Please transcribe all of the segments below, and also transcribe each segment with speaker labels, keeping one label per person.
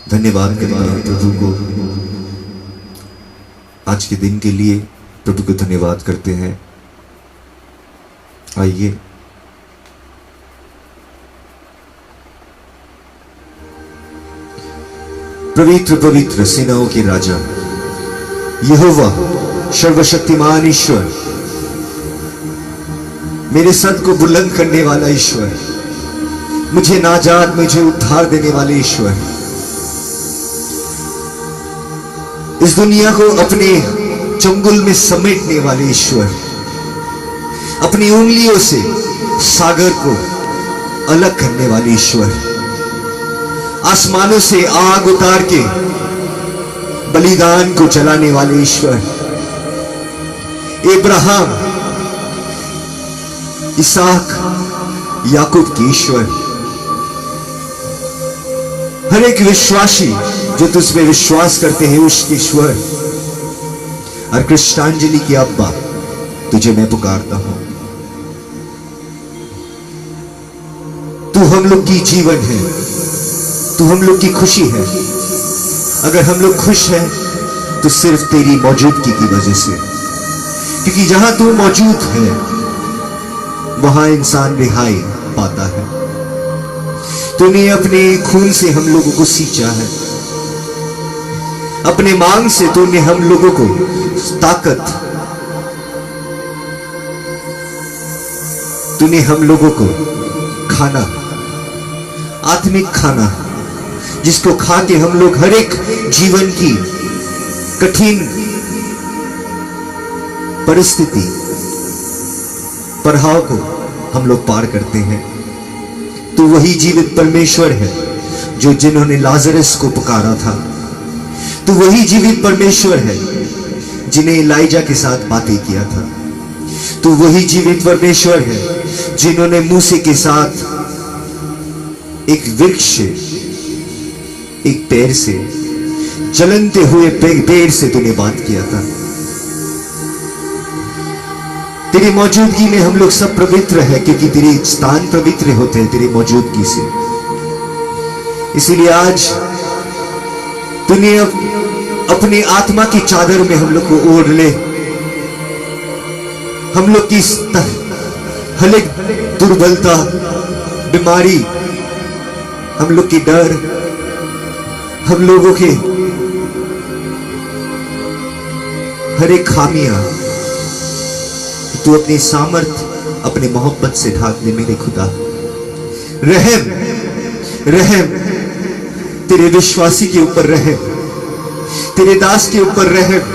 Speaker 1: धन्यवाद करेंगे प्रभु को आज के दिन के लिए। प्रभु को धन्यवाद करते हैं। आइए पवित्र पवित्र सेनाओं के राजा यहोवा सर्वशक्तिमान ईश्वर, मेरे सद को बुलंद करने वाला ईश्वर, मुझे नाजात मुझे उद्धार देने वाले ईश्वर, इस दुनिया को अपने चंगुल में समेटने वाले ईश्वर, अपनी उंगलियों से सागर को अलग करने वाले ईश्वर, आसमानों से आग उतार के बलिदान को जलाने वाले ईश्वर, इब्राहिम इसहाक याकूब के ईश्वर, हर एक विश्वासी जो तुझ में विश्वास करते हैं उसके ईश्वर, और कृष्णांजलि की अब्बा तुझे मैं पुकारता हूं। तू हम लोग की जीवन है, तू हम लोग की खुशी है। अगर हम लोग खुश हैं तो सिर्फ तेरी मौजूदगी की वजह से, क्योंकि जहां तू मौजूद है वहां इंसान रिहाई पाता है। तूने अपने खून से हम लोगों को सींचा है, अपने मांग से तूने हम लोगों को ताकत, तूने हम लोगों को खाना, आत्मिक खाना, जिसको खा के हम लोग हर एक जीवन की कठिन परिस्थिति पड़ाव को हम लोग पार करते हैं। तो वही जीवित परमेश्वर है जो जिन्होंने लाजरस को पुकारा था। तो वही जीवित परमेश्वर है जिन्हें इलाइजा के साथ बातें किया था। तो वही जीवित परमेश्वर है जिन्होंने मूसे के साथ एक वृक्ष से, एक पेड़ से, जलते हुए पेड़ से तूने बात किया था। तेरी मौजूदगी में हम लोग सब पवित्र है, क्योंकि तेरे स्थान पवित्र होते हैं तेरी मौजूदगी से। इसीलिए आज तूने अपनी आत्मा की चादर में हम लोग को ओढ़ ले। हम लोग की हर एक दुर्बलता, बीमारी, हम लोग की डर, हम लोगों के हर एक खामियां तू अपनी सामर्थ, अपने मोहब्बत से ढाक दे मेरे खुदा। रहम रहम तेरे विश्वासी के ऊपर रहम, तेरे दास के ऊपर रहम।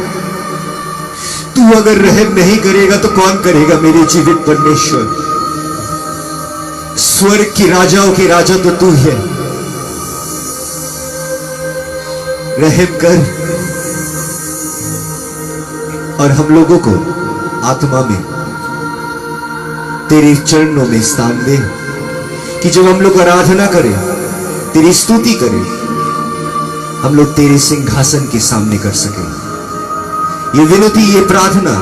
Speaker 1: तू अगर रहम नहीं करेगा तो कौन करेगा मेरे जीवित परमेश्वर। स्वर्ग की राजाओं के राजा तो तू है। रहम कर और हम लोगों को आत्मा में तेरे चरणों में स्थान दे, कि जब हम लोग आराधना करें, तेरी स्तुति करें, हम लोग तेरे सिंहासन के सामने कर सकें। ये विनती, ये प्रार्थना,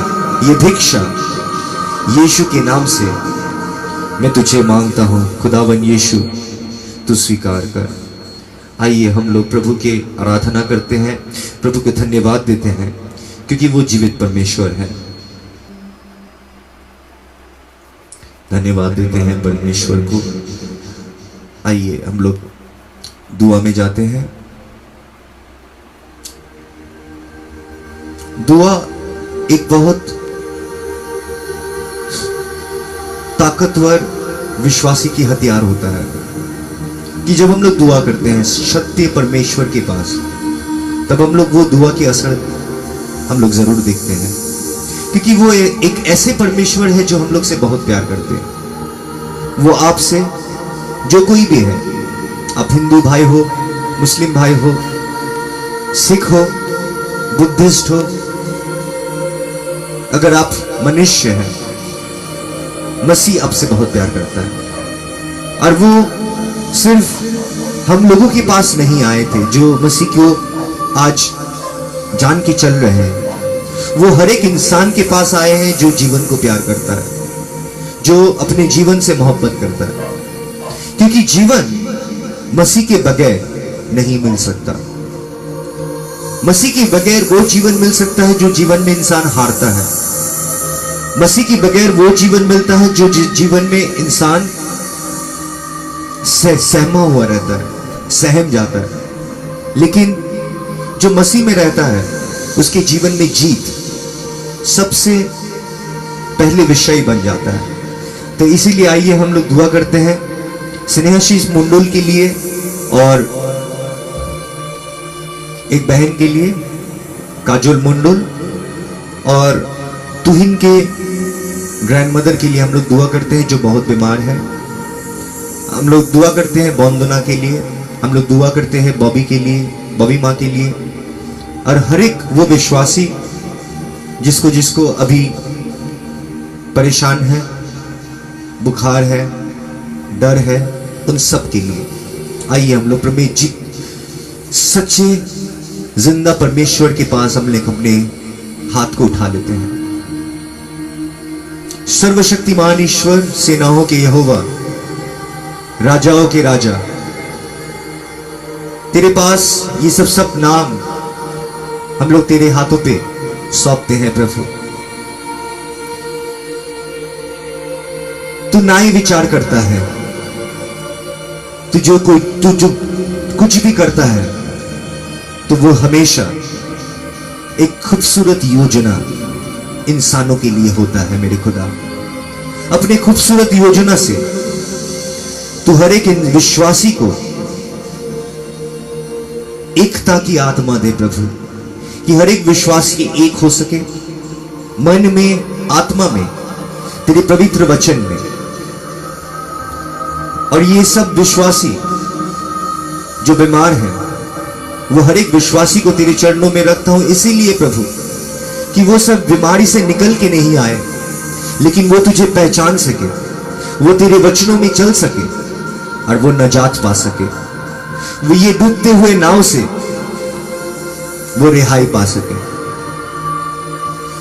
Speaker 1: ये भिक्षा यीशु के नाम से मैं तुझे मांगता हूं। खुदावन यीशु तू स्वीकार कर। आइए हम लोग प्रभु के आराधना करते हैं, प्रभु को धन्यवाद देते हैं, क्योंकि वो जीवित परमेश्वर है। धन्यवाद देते हैं परमेश्वर को। आइए हम लोग दुआ में जाते हैं। दुआ एक बहुत ताकतवर विश्वासी की हथियार होता है, कि जब हम लोग दुआ करते हैं सत्य परमेश्वर के पास, तब हम लोग वो दुआ के असर हम लोग जरूर देखते हैं, क्योंकि वो एक ऐसे परमेश्वर है जो हम लोग से बहुत प्यार करते हैं। वो आपसे, जो कोई भी है, आप हिंदू भाई हो, मुस्लिम भाई हो, सिख हो, बुद्धिस्ट हो, अगर आप मनुष्य हैं, मसीह आपसे बहुत प्यार करता है। और वो सिर्फ हम लोगों के पास नहीं आए थे जो मसीह को आज जान के चल रहे हैं, वो हर एक इंसान के पास आए हैं जो जीवन को प्यार करता है, जो अपने जीवन से मोहब्बत करता है। क्योंकि जीवन मसीह के बगैर नहीं मिल सकता। मसीह के बगैर वो जीवन मिल सकता है जो जीवन में इंसान हारता है। मसीह के बगैर वो जीवन मिलता है जो जीवन में इंसान सहमा हुआ रहता है, सहम जाता है। लेकिन जो मसीह में रहता है उसके जीवन में जीत सबसे पहले विषय बन जाता है। तो इसीलिए आइए हम लोग दुआ करते हैं स्नेहाशीष मुंडुल के लिए और एक बहन के लिए काजोल मुंडुल, और तुहिन के ग्रैंडमदर के लिए हम लोग दुआ करते हैं जो बहुत बीमार है। हम लोग दुआ करते हैं बॉन्दना के लिए, हम लोग दुआ करते हैं बॉबी के लिए, बॉबी माँ के लिए, और हर एक वो विश्वासी जिसको जिसको अभी परेशान है, बुखार है, डर है, उन सब के लिए आइए हम लोग सच्चे जिंदा परमेश्वर के पास हम लोग अपने हाथ को उठा लेते हैं। सर्वशक्तिमान ईश्वर, सेनाओं के यहोवा, राजाओं के राजा, तेरे पास ये सब नाम हम लोग तेरे हाथों पे सौंपते हैं प्रभु। तू न्याय विचार करता है, तू जो कुछ भी करता है तो वो हमेशा एक खूबसूरत योजना इंसानों के लिए होता है। मेरे खुदा, अपने खूबसूरत योजना से तू हर एक विश्वासी को एकता की आत्मा दे प्रभु, कि हर एक विश्वासी एक हो सके, मन में, आत्मा में, तेरे पवित्र वचन में। और ये सब विश्वासी जो बीमार हैं, वो हर एक विश्वासी को तेरे चरणों में रखता हूं इसीलिए प्रभु कि वो सब बीमारी से निकल के नहीं आए, लेकिन वो तुझे पहचान सके, वो तेरे वचनों में चल सके और वो नजात पा सके, वो ये डूबते हुए नाव से वो रिहाई पा सके,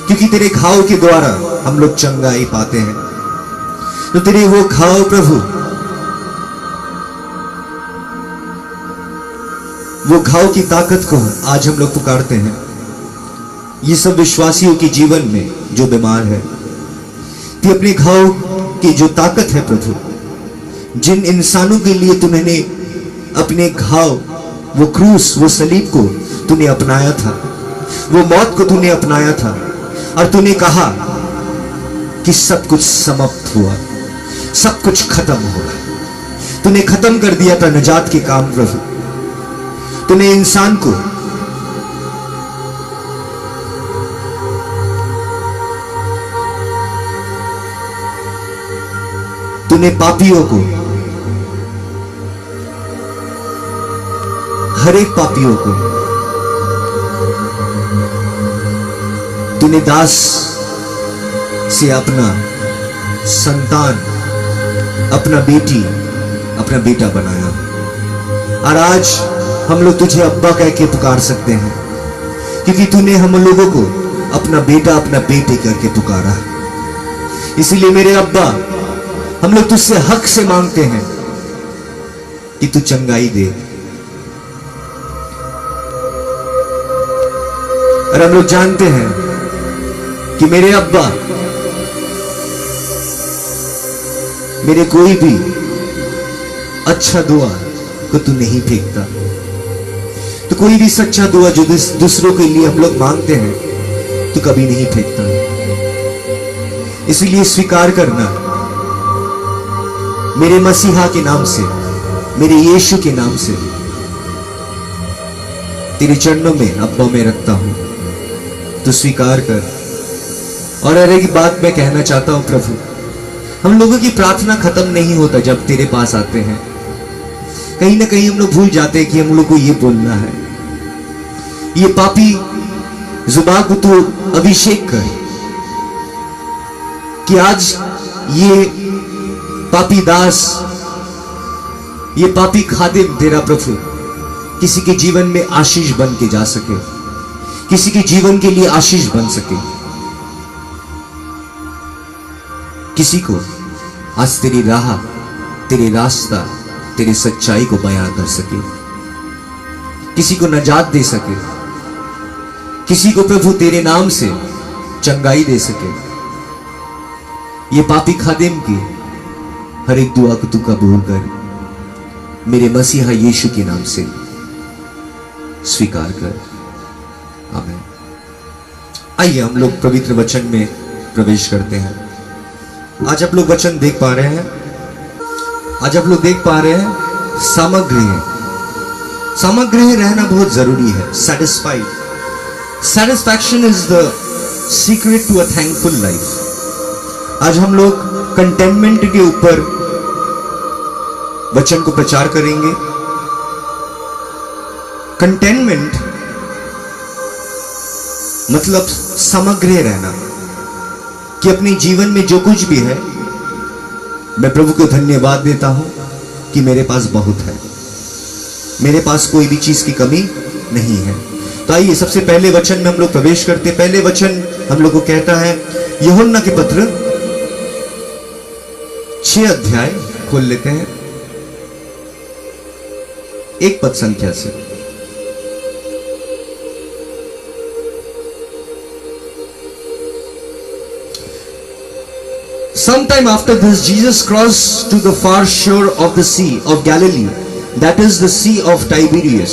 Speaker 1: क्योंकि तेरे घाव के द्वारा हम लोग चंगाई पाते हैं। तो तेरे वो घाव प्रभु, वो घाव की ताकत को आज हम लोग पुकारते हैं ये सब विश्वासियों के जीवन में जो बीमार है। कि अपने घाव की जो ताकत है प्रभु, जिन इंसानों के लिए तूने अपने घाव, वो क्रूस, वो सलीब को तूने अपनाया था, वो मौत को तूने अपनाया था, और तूने कहा कि सब कुछ समाप्त हुआ, सब कुछ खत्म हुआ। तूने खत्म कर दिया था निजात के काम प्रभु। तूने इंसान को तूने पापियों को, हर एक पापियों को तूने दास से अपना संतान, अपना बेटी, अपना बेटा बनाया। और आज हम लोग तुझे अब्बा कह के पुकार सकते हैं, क्योंकि तूने हम लोगों को अपना बेटा, अपना बेटी करके पुकारा। इसीलिए मेरे अब्बा, हम लोग तुझसे हक से मांगते हैं कि तू चंगाई दे। और हम लोग जानते हैं कि मेरे अब्बा, मेरे कोई भी अच्छा दुआ को तू नहीं फेंकता। तो कोई भी सच्चा दुआ जो दूसरों के लिए हम लोग मांगते हैं तो कभी नहीं फेंकता। इसलिए स्वीकार करना, मेरे मसीहा के नाम से, मेरे यीशु के नाम से तेरे चरणों में अब्बा में रखता हूं, तो स्वीकार कर। और अरे एक बात मैं कहना चाहता हूं प्रभु, हम लोगों की प्रार्थना खत्म नहीं होता जब तेरे पास आते हैं। कहीं ना कहीं हम लोग भूल जाते हैं कि हम लोग को ये बोलना है, ये पापी जुबान को तू अभिषेक कर कि आज ये पापी दास, ये पापी खादिम तेरा प्रभु किसी के जीवन में आशीष बन के जा सके, किसी के जीवन के लिए आशीष बन सके, किसी को आज तेरी राह, तेरी रास्ता, तेरी सच्चाई को बयां कर सके। किसी को नजात दे सके, किसी को प्रभु तेरे नाम से चंगाई दे सके। ये पापी खादिम की हर एक दुआ को तू कबूल कर, मेरे मसीहा यीशु के नाम से स्वीकार कर। आमीन। आइए हम लोग पवित्र वचन में प्रवेश करते हैं। आज आप लोग वचन देख पा रहे हैं, आज आप लोग देख पा रहे हैं सामग्री रहना बहुत जरूरी है। Satisfied, satisfaction is the secret to a thankful life. आज हम लोग कंटेनमेंट के ऊपर वचन को प्रचार करेंगे। कंटेनमेंट मतलब समग्र रहना, कि अपने जीवन में जो कुछ भी है मैं प्रभु को धन्यवाद देता हूं कि मेरे पास बहुत है, मेरे पास कोई भी चीज की कमी नहीं है। तो आइए सबसे पहले वचन में हम लोग प्रवेश करते हैं। पहले वचन हम लोग को कहता है, यूहन्ना के पत्र 6 अध्याय खोल लेते हैं, 1 पद संख्या से। Sometime after this, Jesus crossed to the far shore of the Sea of Galilee, that is the Sea of Tiberias,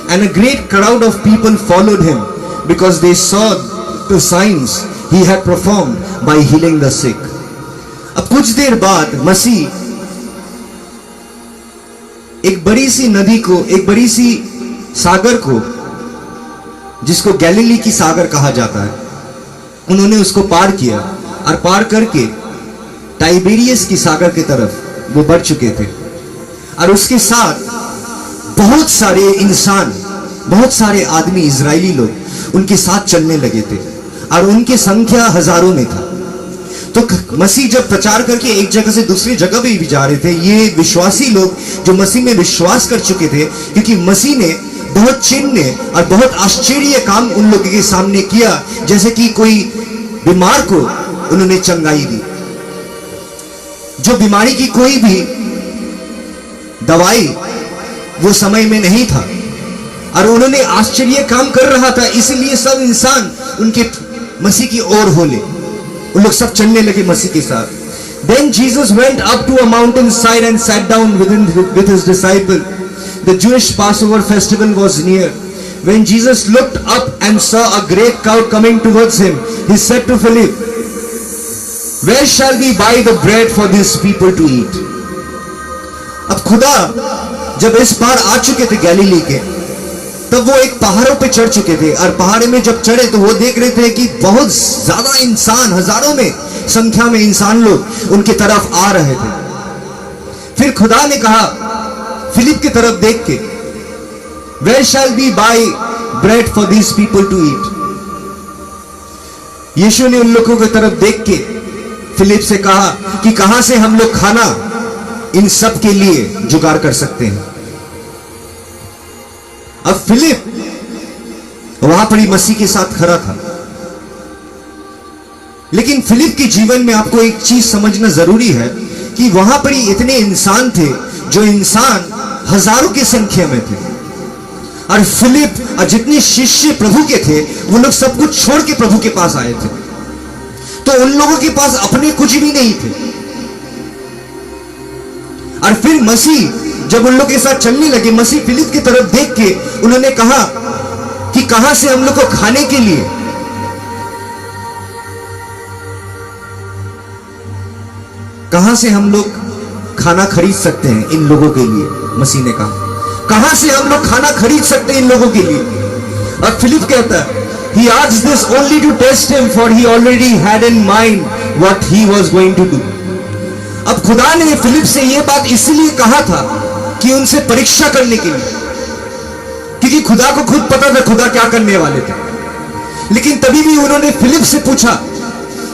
Speaker 1: and a great crowd of people followed him because they saw the signs he had performed by healing the sick. अब कुछ देर बाद मसीह एक बड़ी सी नदी को, एक बड़ी सी सागर को, जिसको गैलीली की सागर कहा जाता है, उन्होंने उसको पार किया और पार करके टाइबेरियस की सागर की तरफ वो बढ़ चुके थे। और उसके साथ बहुत सारे इंसान, बहुत सारे आदमी, इजरायली लोग उनके साथ चलने लगे थे और उनकी संख्या हजारों में था। तो मसीह जब प्रचार करके एक जगह से दूसरी जगह पे भी जा रहे थे, ये विश्वासी लोग जो मसीह में विश्वास कर चुके थे, क्योंकि मसीह ने बहुत चिन्ह और बहुत आश्चर्य काम उन लोगों के सामने किया, जैसे कि कोई बीमार को उन्होंने चंगाई दी, जो बीमारी की कोई भी दवाई वो समय में नहीं था, और उन्होंने आश्चर्य काम कर रहा था, इसलिए सब इंसान उनके मसीह की ओर होले, उन लोग सब चलने लगे मसीह के साथ। Then Jesus went up to a mountain side and sat down with his disciple. The Jewish Passover festival was near. When Jesus looked up and saw a great crowd coming towards him, he said to Philip, "Where shall we buy the bread for these people to eat?" अब खुदा जब इस पार आ चुके थे Galilei के, तब वो एक पहाड़ों पे चढ़ चुके थे, और पहाड़ में जब चढ़े तो वो देख रहे थे कि बहुत ज्यादा इंसान, हजारों में संख्या में इंसान लोग उनकी तरफ आ रहे थे। फिर खुदा ने कहा फिलिप की तरफ देख के, "Where shall we buy bread for these people to eat?" यीशु ने उन लोगों की तरफ देख के फिलिप से कहा कि कहां से हम लोग खाना इन सब के लिए जुगाड़ कर सकते हैं। अब फिलिप वहां पर ही मसीह के साथ खड़ा था, लेकिन फिलिप के जीवन में आपको एक चीज समझना जरूरी है कि वहां पर ही इतने इंसान थे, जो इंसान हजारों की संख्या में थे, और फिलिप और जितने शिष्य प्रभु के थे वो लोग सब कुछ छोड़ के प्रभु के पास आए थे। तो उन लोगों के पास अपने कुछ भी नहीं थे। और फिर मसीह जब उन लोगों के साथ चलने लगे, मसीह फिलिप की तरफ देख के उन्होंने कहा कि कहां से हम लोग को खाने के लिए, कहां से हम लोग खाना खरीद सकते हैं इन लोगों के लिए। मसीह ने कहा कहां से हम लोग खाना खरीद सकते हैं इन लोगों के लिए। और फिलिप कहता है, he asked this only to test him, for he already had in mind what he was going to do. अब खुदा ने फिलिप से यह बात इसलिए कहा था कि उनसे परीक्षा करने के लिए, क्योंकि खुदा को खुद पता था खुदा क्या करने वाले थे। लेकिन तभी भी उन्होंने फिलिप से पूछा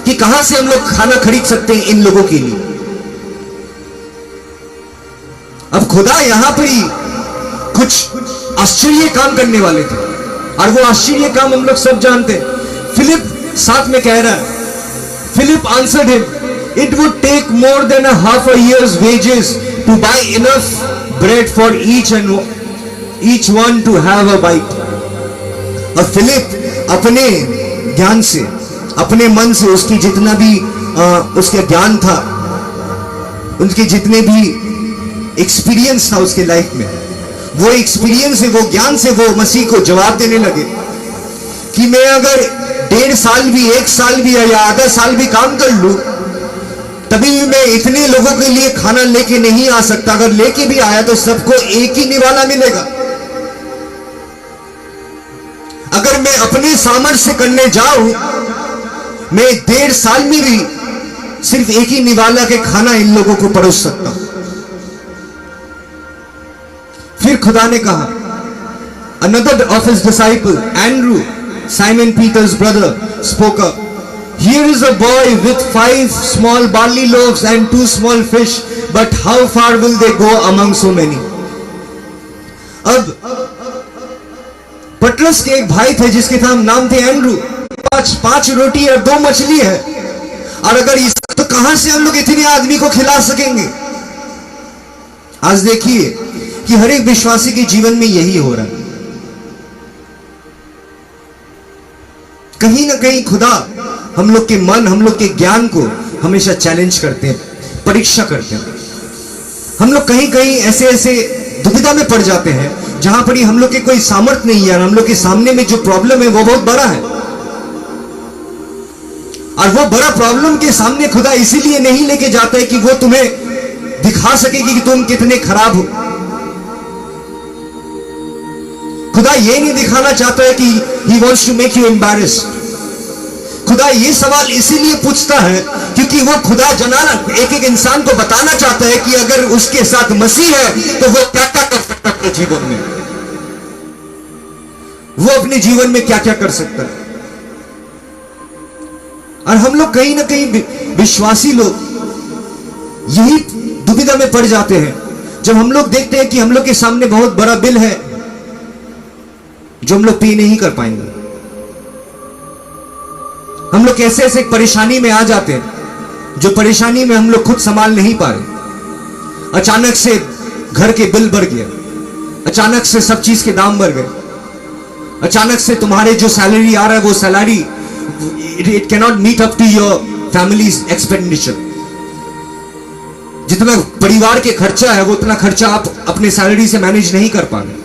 Speaker 1: कि कहां से हम लोग खाना खरीद सकते हैं इन लोगों के लिए। अब खुदा यहां पर ही कुछ आश्चर्य काम करने वाले थे, और वो आश्चर्य काम हम लोग सब जानते हैं। फिलिप साथ में कह रहा है, Philip answered him, "It would take more than a half a year's wages to buy enough bread for each each one to have a bite. और फिलिप अपने ज्ञान से, अपने मन से, उसकी जितना भी उसका ज्ञान था, उनके जितने भी एक्सपीरियंस था उसके लाइफ में, वो एक्सपीरियंस से, वो ज्ञान से वो मसीह को जवाब देने लगे कि मैं अगर 1.5 साल भी, 1 साल भी या आधा साल भी काम कर लूं, तभी भी मैं इतने लोगों के लिए खाना लेके नहीं आ सकता। अगर लेके भी आया तो सबको एक ही निवाला मिलेगा। अगर मैं अपने सामर्थ्य से करने जाऊं, मैं 1.5 साल में भी सिर्फ एक ही निवाला के खाना इन लोगों को परोस सकता हूं। फिर खुदा ने कहा, another of his disciple, Andrew, Simon Peter's brother, spoke up. Here is a boy with 5 small barley loaves and 2 small fish, but how far will they go among so many? अब पतरस के एक भाई थे जिसके नाम थे एंड्रू। 5 रोटी और 2 मछली है, और अगर इस तो कहां से हम लोग इतने आदमी को खिला सकेंगे? आज देखिए कि हर एक विश्वासी के जीवन में यही हो रहा है। कहीं ना कहीं खुदा हम लोग के मन, हम लोग के ज्ञान को हमेशा चैलेंज करते हैं, परीक्षा करते हैं। हम लोग कहीं कहीं ऐसे ऐसे दुविधा में पड़ जाते हैं जहां पर ही हम लोग के कोई सामर्थ्य नहीं है, हम लोग के सामने में जो प्रॉब्लम है वो बहुत बड़ा है, और वो बड़ा प्रॉब्लम के सामने खुदा इसीलिए नहीं लेके जाता है कि वो तुम्हें दिखा सकेगी कि तुम कितने खराब हो। खुदा ये नहीं दिखाना चाहता है कि he wants to make you embarrassed। खुदा ये सवाल इसीलिए पूछता है क्योंकि वो खुदा एक एक इंसान को बताना चाहता है कि अगर उसके साथ मसीह है तो वो क्या क्या कर सकता है अपने जीवन में, वो अपने जीवन में क्या क्या कर सकता है। और हम लोग कहीं ना कहीं विश्वासी लोग यही दुविधा में पड़ जाते हैं जब हम लोग देखते हैं कि हम लोग के सामने बहुत बड़ा बिल है जो हम लोग पे नहीं कर पाएंगे। हम लोग कैसे ऐसे परेशानी में आ जाते हैं जो परेशानी में हम लोग खुद संभाल नहीं पा रहे। अचानक से घर के बिल बढ़ गए, अचानक से सब चीज के दाम बढ़ गए, अचानक से तुम्हारे जो सैलरी आ रहा है वो salary it cannot meet up to your family's expenditure. जितना परिवार के खर्चा है वो उतना खर्चा आप अपने सैलरी से मैनेज नहीं कर पा रहे।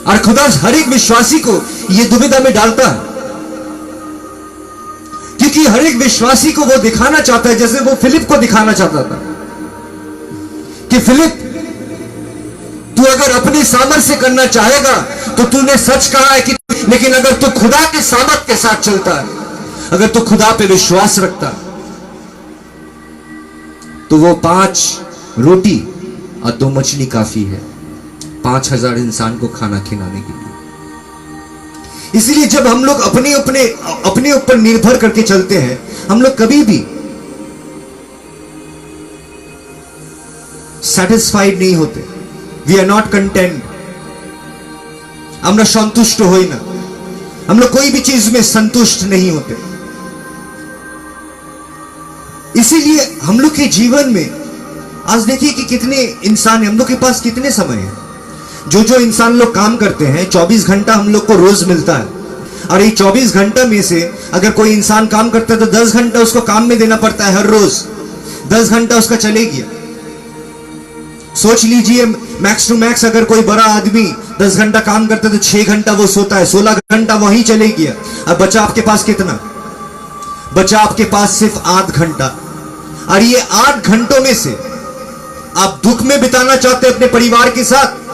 Speaker 1: और खुदा हर एक विश्वासी को यह दुविधा में डालता है क्योंकि हर एक विश्वासी को वो दिखाना चाहता है, जैसे वो फिलिप को दिखाना चाहता था कि फिलिप, तू अगर अपनी सामर्थ्य से करना चाहेगा तो तूने सच कहा है कि, लेकिन अगर तू खुदा के सामर्थ्य के साथ चलता है, अगर तू खुदा पे विश्वास रखता है, तो वो 5 रोटी और 2 मछली काफी है 5000 इंसान को खाना खिलाने के लिए। इसलिए जब हम लोग अपने ऊपर निर्भर करके चलते हैं, हम लोग कभी भी सैटिस्फाइड नहीं होते। We are not content. हम लोग संतुष्ट हो ही ना, हम लोग कोई भी चीज में संतुष्ट नहीं होते। इसीलिए हम लोग के जीवन में आज देखिए कि कितने इंसान है, हम लोग के पास कितने समय है। जो इंसान लोग काम करते हैं 24 घंटा हम लोग को रोज मिलता है, और ये 24 घंटा में से अगर कोई इंसान काम करता है तो 10 घंटा उसको काम में देना पड़ता है हर रोज। 10 घंटा उसका चले गया। सोच लीजिए मैक्स टू मैक्स अगर कोई बड़ा आदमी 10 घंटा काम करता है तो 6 घंटा वो सोता है, 16 घंटा वहीं चले गया। अब बचा आपके पास कितना? बचा आपके पास सिर्फ 8 घंटा। और ये 8 घंटों में से आप दुख में बिताना चाहते हैं अपने परिवार के साथ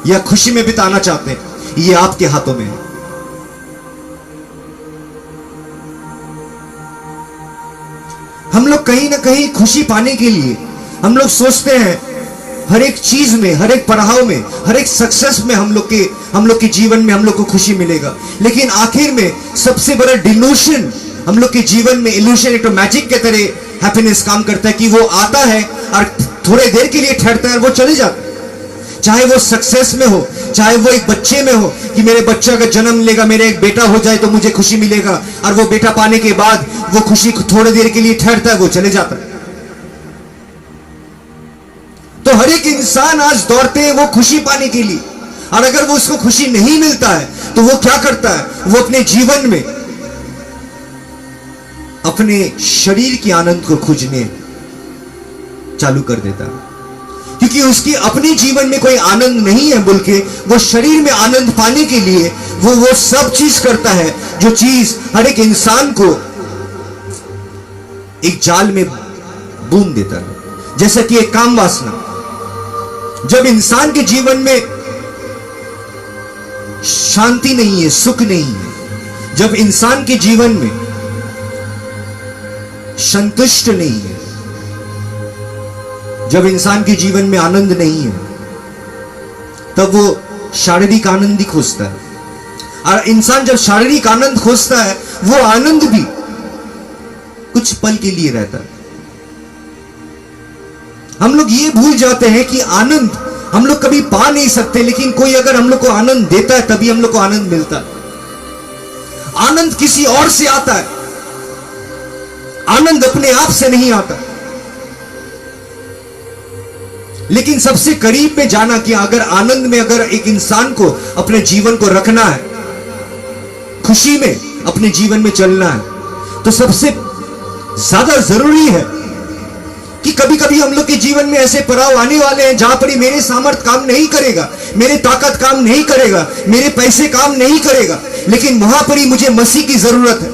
Speaker 1: या खुशी में बिताना चाहते हैं, ये आपके हाथों में है। हम लोग कहीं ना कहीं खुशी पाने के लिए हम लोग सोचते हैं हर एक चीज में, हर एक पड़ाव में, हर एक सक्सेस में हम लोग के जीवन में हम लोग को खुशी मिलेगा। लेकिन आखिर में सबसे बड़ा डिल्यूशन हम लोग के जीवन में, इल्यूशन एक तो मैजिक के तरह हैप्पीनेस काम करता है कि वो आता है और थोड़े देर के लिए ठहरता है और वो चले जाता है। चाहे वो सक्सेस में हो, चाहे वो एक बच्चे में हो कि मेरे बच्चा का जन्म लेगा, मेरा एक बेटा हो जाए तो मुझे खुशी मिलेगा, और वो बेटा पाने के बाद वो खुशी थोड़ी देर के लिए ठहरता है, वो चले जाता है। तो हर एक इंसान आज दौड़ते हैं वो खुशी पाने के लिए, और अगर वो उसको खुशी नहीं मिलता है तो वो क्या करता है, वो अपने जीवन में अपने शरीर के आनंद को खोजने चालू कर देता है, क्योंकि उसकी अपने जीवन में कोई आनंद नहीं है, बोल के वो शरीर में आनंद पाने के लिए वो सब चीज करता है जो चीज हर एक इंसान को एक जाल में बूंद देता है। जैसा कि एक काम वासना, जब इंसान के जीवन में शांति नहीं है, सुख नहीं है, जब इंसान के जीवन में संतुष्ट नहीं है, जब इंसान के जीवन में आनंद नहीं है, तब वो शारीरिक आनंद ही खोजता है। और इंसान जब शारीरिक आनंद खोजता है, वो आनंद भी कुछ पल के लिए रहता है। हम लोग ये भूल जाते हैं कि आनंद हम लोग कभी पा नहीं सकते, लेकिन कोई अगर हम लोग को आनंद देता है तभी हम लोग को आनंद मिलता है। आनंद किसी और से आता है, आनंद अपने आप से नहीं आता। लेकिन सबसे करीब में जाना कि अगर आनंद में अगर एक इंसान को अपने जीवन को रखना है, खुशी में अपने जीवन में चलना है, तो सबसे ज्यादा जरूरी है कि कभी कभी हम लोग के जीवन में ऐसे पड़ाव आने वाले हैं जहां पर मेरे सामर्थ्य काम नहीं करेगा, मेरे ताकत काम नहीं करेगा, मेरे पैसे काम नहीं करेगा, लेकिन वहां पर ही मुझे मसीह की जरूरत है।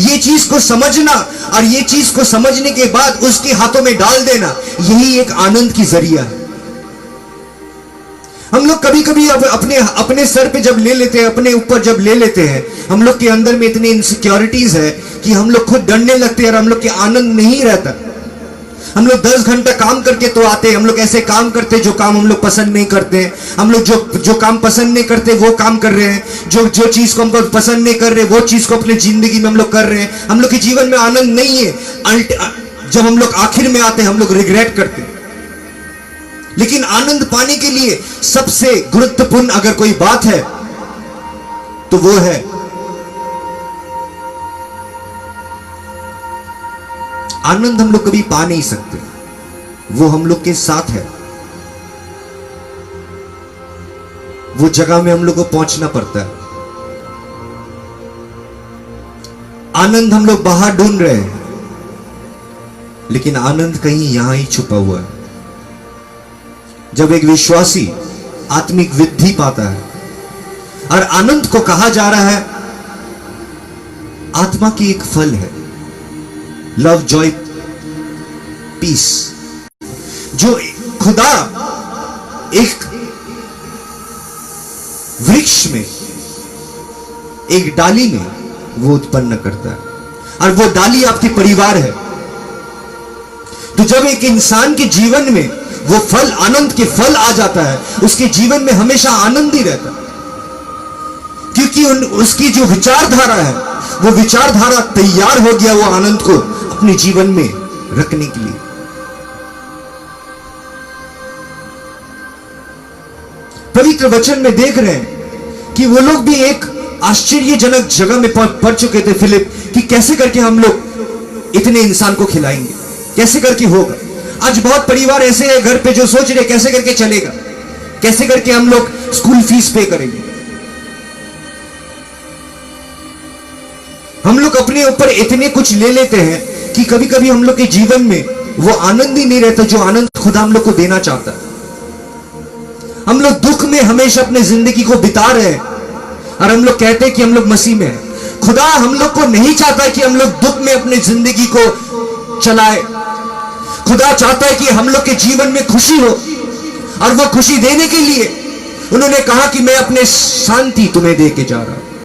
Speaker 1: ये चीज को समझना और ये चीज को समझने के बाद उसके हाथों में डाल देना, यही एक आनंद की जरिया है। हम लोग कभी कभी अपने सर पे जब ले लेते हैं, अपने ऊपर जब ले लेते हैं, हम लोग के अंदर में इतनी इनसिक्योरिटीज है कि हम लोग खुद डरने लगते हैं और हम लोग के आनंद नहीं रहता। हम लोग 10 घंटा काम करके तो आते हैं, हम लोग ऐसे काम करते हैं जो काम हम लोग पसंद नहीं करते हैं, हम लोग जो काम पसंद नहीं करते वो काम कर रहे हैं, जो चीज को हमको पसंद नहीं कर रहे वो चीज को अपनी जिंदगी में हम लोग कर रहे हैं। हम लोग के जीवन में आनंद नहीं है। जब हम लोग आखिर में आते हैं हम लोग रिग्रेट करते हैं। लेकिन आनंद पाने के लिए सबसे गुरुत्वपूर्ण अगर कोई बात है तो वो है आनंद हम लोग कभी पा नहीं सकते, वो हम लोग के साथ है। वो जगह में हम लोग को पहुंचना पड़ता है। आनंद हम लोग बाहर ढूंढ रहे हैं, लेकिन आनंद कहीं यहां ही छुपा हुआ है। जब एक विश्वासी आत्मिक वृद्धि पाता है, और आनंद को कहा जा रहा है आत्मा की एक फल है, लव, जॉय, पीस, जो खुदा एक वृक्ष में, एक डाली में वो उत्पन्न करता है, और वो डाली आपके परिवार है। तो जब एक इंसान के जीवन में वो फल, आनंद के फल आ जाता है, उसके जीवन में हमेशा आनंद ही रहता है, क्योंकि उसकी जो विचारधारा है, वो विचारधारा तैयार हो गया वो आनंद को अपने जीवन में रखने के लिए। पवित्र वचन में देख रहे हैं कि वो लोग भी एक आश्चर्यजनक जगह में पढ़ चुके थे, फिलिप, कि कैसे करके हम लोग इतने इंसान को खिलाएंगे, कैसे करके होगा। आज बहुत परिवार ऐसे हैं घर पे जो सोच रहे कैसे करके चलेगा, कैसे करके हम लोग स्कूल फीस पे करेंगे। हम लोग अपने ऊपर इतने कुछ ले लेते हैं कि कभी कभी हम लोग के जीवन में वो आनंद ही नहीं रहता जो आनंद खुदा हम लोग को देना चाहता है। हम लोग दुख में हमेशा अपने जिंदगी को बिता रहे हैं, और हम लोग कहते हैं कि हम लोग मसीह में हैं। खुदा हम लोग को नहीं चाहता कि हम लोग दुख में अपनी जिंदगी को चलाए। खुदा चाहता है कि हम लोग के जीवन में खुशी हो, और वो खुशी देने के लिए उन्होंने कहा कि मैं अपने शांति तुम्हें दे के जा रहा हूं।